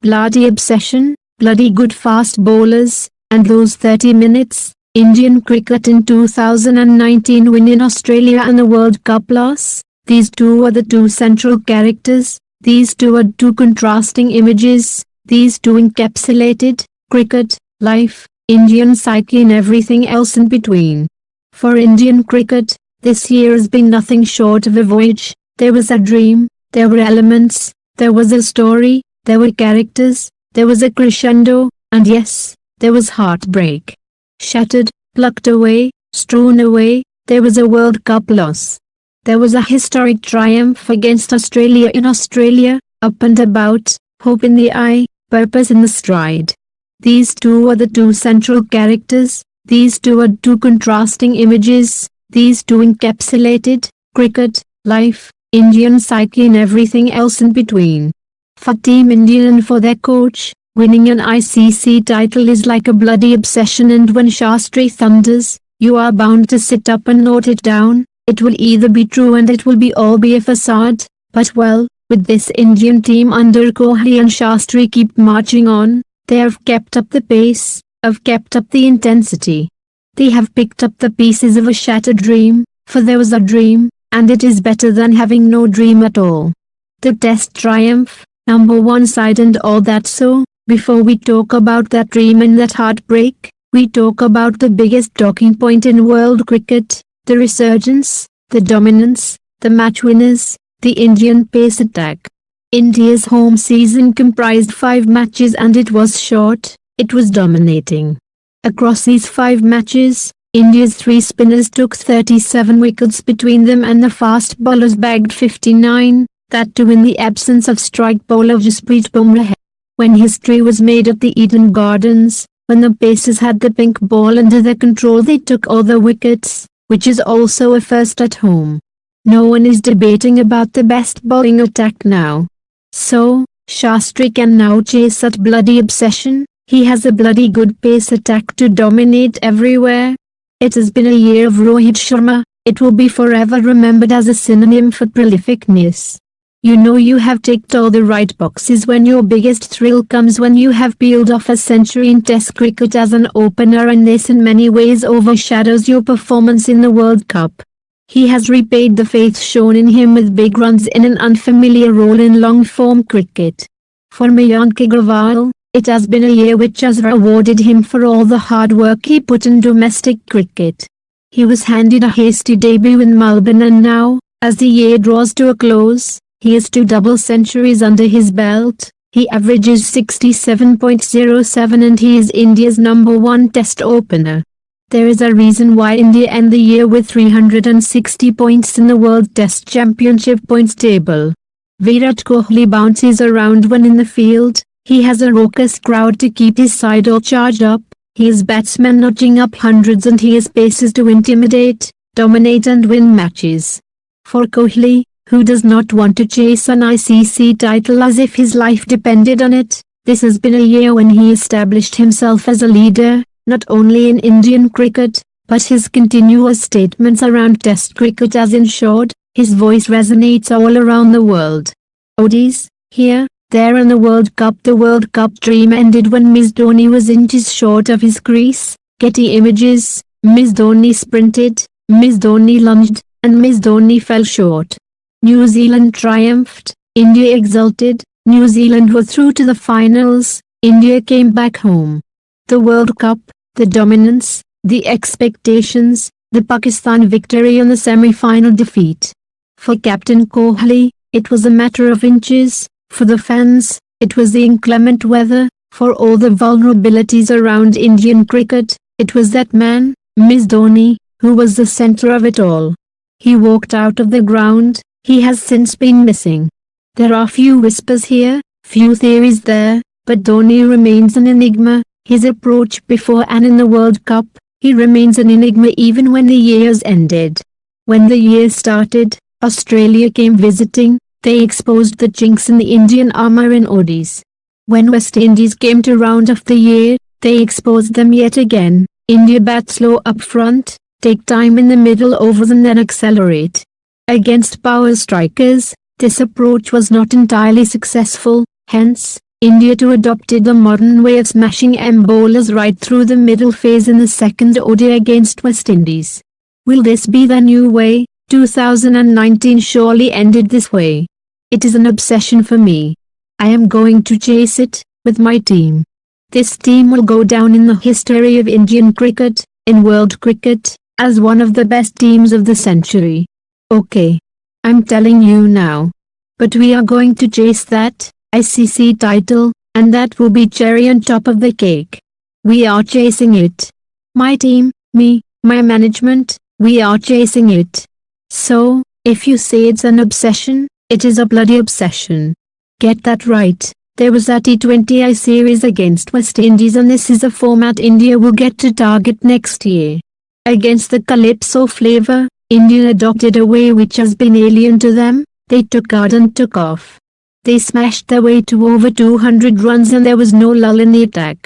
bloody obsession, bloody good fast bowlers, and those 30 minutes. Indian cricket in 2019 win in Australia and the World Cup loss. These two are the two central characters, these two are two contrasting images, these two encapsulated cricket, life, Indian psyche and everything else in between. For Indian cricket, this year has been nothing short of a voyage. There was a dream, there were elements, there was a story, there were characters, there was a crescendo, and yes, there was heartbreak. Shattered, plucked away, strewn away, there was a World Cup loss. There was a historic triumph against Australia in Australia, up and about, hope in the eye, purpose in the stride. These two are the two central characters, these two are two contrasting images, these two encapsulated cricket, life, Indian psyche and everything else in between. For Team India and for their coach, winning an ICC title is like a bloody obsession, and when Shastri thunders, you are bound to sit up and note it down. It will either be true and it will be all be a facade, but well, with this Indian team under Kohli and Shastri keep marching on, they have kept up the pace, have kept up the intensity. They have picked up the pieces of a shattered dream, for there was a dream, and it is better than having no dream at all. The Test triumph, number one side and all that. So, before we talk about that dream and that heartbreak, we talk about the biggest talking point in world cricket, the resurgence, the dominance, the match winners, the Indian pace attack. India's home season comprised 5 matches and it was short, it was dominating. Across these 5 matches, India's 3 spinners took 37 wickets between them and the fast bowlers bagged 59, that too in the absence of strike bowler Jasprit Bumrah. When history was made at the Eden Gardens, when the Pacers had the pink ball under their control, they took all the wickets, which is also a first at home. No one is debating about the best bowling attack now. So, Shastri can now chase that bloody obsession. He has a bloody good pace attack to dominate everywhere. It has been a year of Rohit Sharma. It will be forever remembered as a synonym for prolificness. You know you have ticked all the right boxes when your biggest thrill comes when you have peeled off a century in Test cricket as an opener, and this in many ways overshadows your performance in the World Cup. He has repaid the faith shown in him with big runs in an unfamiliar role in long-form cricket. For Mayank Agarwal, it has been a year which has rewarded him for all the hard work he put in domestic cricket. He was handed a hasty debut in Melbourne, and now, as the year draws to a close, he has 2 double centuries under his belt. He averages 67.07 and he is India's number 1 Test opener. There is a reason why India end the year with 360 points in the World Test Championship points table. Virat Kohli bounces around when in the field. He has a raucous crowd to keep his side all charged up. He is batsmen notching up hundreds and he has paces to intimidate, dominate and win matches. For Kohli, who does not want to chase an ICC title as if his life depended on it, this has been a year when he established himself as a leader, not only in Indian cricket, but his continuous statements around Test cricket has ensured his voice resonates all around the world. ODIs, here, there and the World Cup. The World Cup dream ended when Ms. Dhoni was inches short of his crease. Getty Images, Ms. Dhoni sprinted, Ms. Dhoni lunged, and Ms. Dhoni fell short. New Zealand triumphed, India exulted, New Zealand were through to the finals, India came back home. The World Cup, the dominance, the expectations, the Pakistan victory and the semi-final defeat. For Captain Kohli, it was a matter of inches. For the fans, it was the inclement weather. For all the vulnerabilities around Indian cricket, it was that man, Ms. Dhoni, who was the centre of it all. He walked out of the ground. He has since been missing. There are few whispers here, few theories there, but Dhoni remains an enigma. His approach before and in the World Cup, he remains an enigma even when the year's ended. When the year started, Australia came visiting. They exposed the chinks in the Indian armour in ODIs. When West Indies came to round off the year, they exposed them yet again. India bat slow up front, take time in the middle overs and then accelerate. Against power strikers, this approach was not entirely successful, hence, India too adopted the modern way of smashing bowlers right through the middle phase in the second ODI against West Indies. Will this be the new way? 2019 surely ended this way. It is an obsession for me. I am going to chase it, with my team. This team will go down in the history of Indian cricket, in world cricket, as one of the best teams of the century. Okay. I'm telling you now. But we are going to chase that ICC title, and that will be cherry on top of the cake. We are chasing it. My team, me, my management, we are chasing it. So, if you say it's an obsession, it is a bloody obsession. Get that right. There was a T20I series against West Indies, and this is a format India will get to target next year. Against the Calypso flavor, India adopted a way which has been alien to them. They took guard and took off. They smashed their way to over 200 runs and there was no lull in the attack.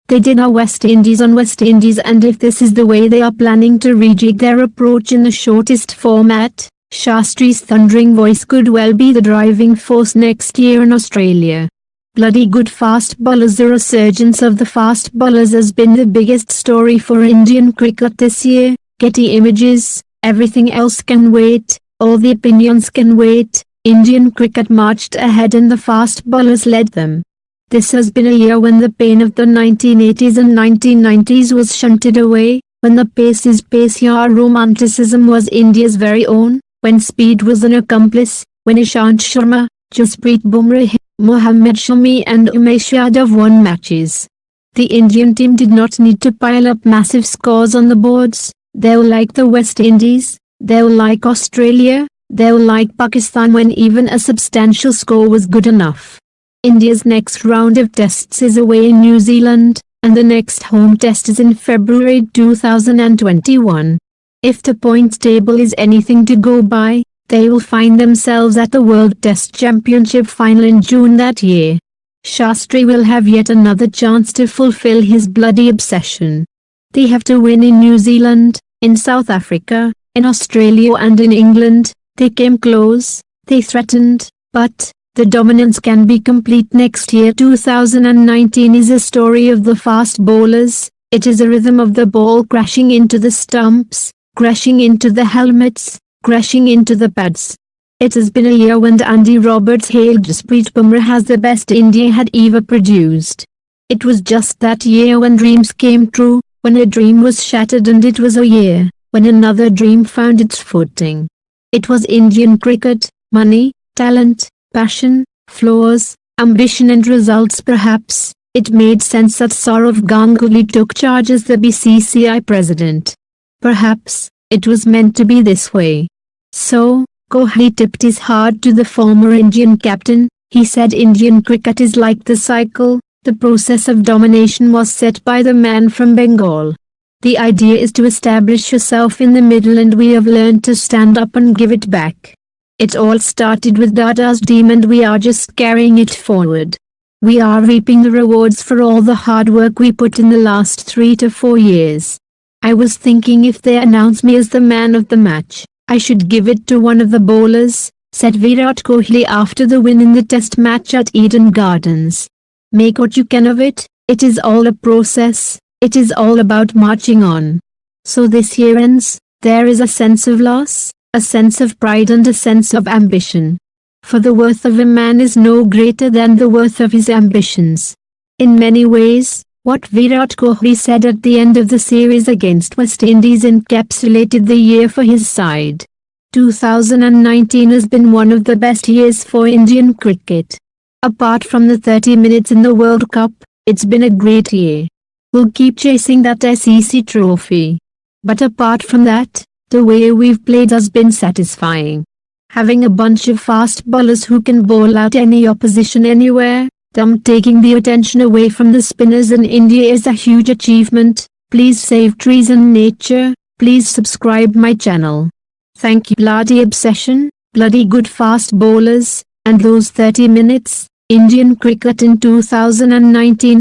They did a West Indies on West Indies, and if this is the way they are planning to rejig their approach in the shortest format, Shastri's thundering voice could well be the driving force next year in Australia. Bloody good fast bowlers. The resurgence of the fast bowlers has been the biggest story for Indian cricket this year. Getty Images, everything else can wait, all the opinions can wait. Indian cricket marched ahead and the fast bowlers led them. This has been a year when the pain of the 1980s and 1990s was shunted away, when the pace is pace, your romanticism was India's very own, when speed was an accomplice, when Ishant Sharma, Jasprit Bumrah, Mohammad Shami and Umesh Yadav won matches. The Indian team did not need to pile up massive scores on the boards. They were like the West Indies, they were like Australia, they were like Pakistan when even a substantial score was good enough. India's next round of tests is away in New Zealand, and the next home test is in February 2021. If the points table is anything to go by, they will find themselves at the World Test Championship final in June that year. Shastri will have yet another chance to fulfill his bloody obsession. They have to win in New Zealand, in South Africa, in Australia and in England. They came close, they threatened, but the dominance can be complete next year. 2019 is a story of the fast bowlers. It is a rhythm of the ball crashing into the stumps, crashing into the helmets, crashing into the pads. It has been a year when Andy Roberts hailed Jasprit Bumrah as the best India had ever produced. It was just that year when dreams came true, when a dream was shattered, and it was a year when another dream found its footing. It was Indian cricket, money, talent, passion, flaws, ambition and results. Perhaps it made sense that Sourav Ganguly took charge as the BCCI president. Perhaps it was meant to be this way. So, Kohli tipped his heart to the former Indian captain. He said Indian cricket is like the cycle. The process of domination was set by the man from Bengal. The idea is to establish yourself in the middle, and we have learned to stand up and give it back. It all started with Dada's team and we are just carrying it forward. We are reaping the rewards for all the hard work we put in the last 3 to 4 years. I was thinking if they announce me as the man of the match, I should give it to one of the bowlers, said Virat Kohli after the win in the test match at Eden Gardens. Make what you can of it, it is all a process. It is all about marching on. So this year ends, there is a sense of loss, a sense of pride and a sense of ambition. For the worth of a man is no greater than the worth of his ambitions. In many ways, what Virat Kohli said at the end of the series against West Indies encapsulated the year for his side. 2019 has been one of the best years for Indian cricket. Apart from the 30 minutes in the World Cup, it's been a great year. We'll keep chasing that ICC trophy. But apart from that, the way we've played has been satisfying. Having a bunch of fast bowlers who can bowl out any opposition anywhere, them taking the attention away from the spinners in India is a huge achievement. Please save trees and nature. Please subscribe my channel. Thank you. Bloody obsession, bloody good fast bowlers, and those 30 minutes, Indian cricket in 2019.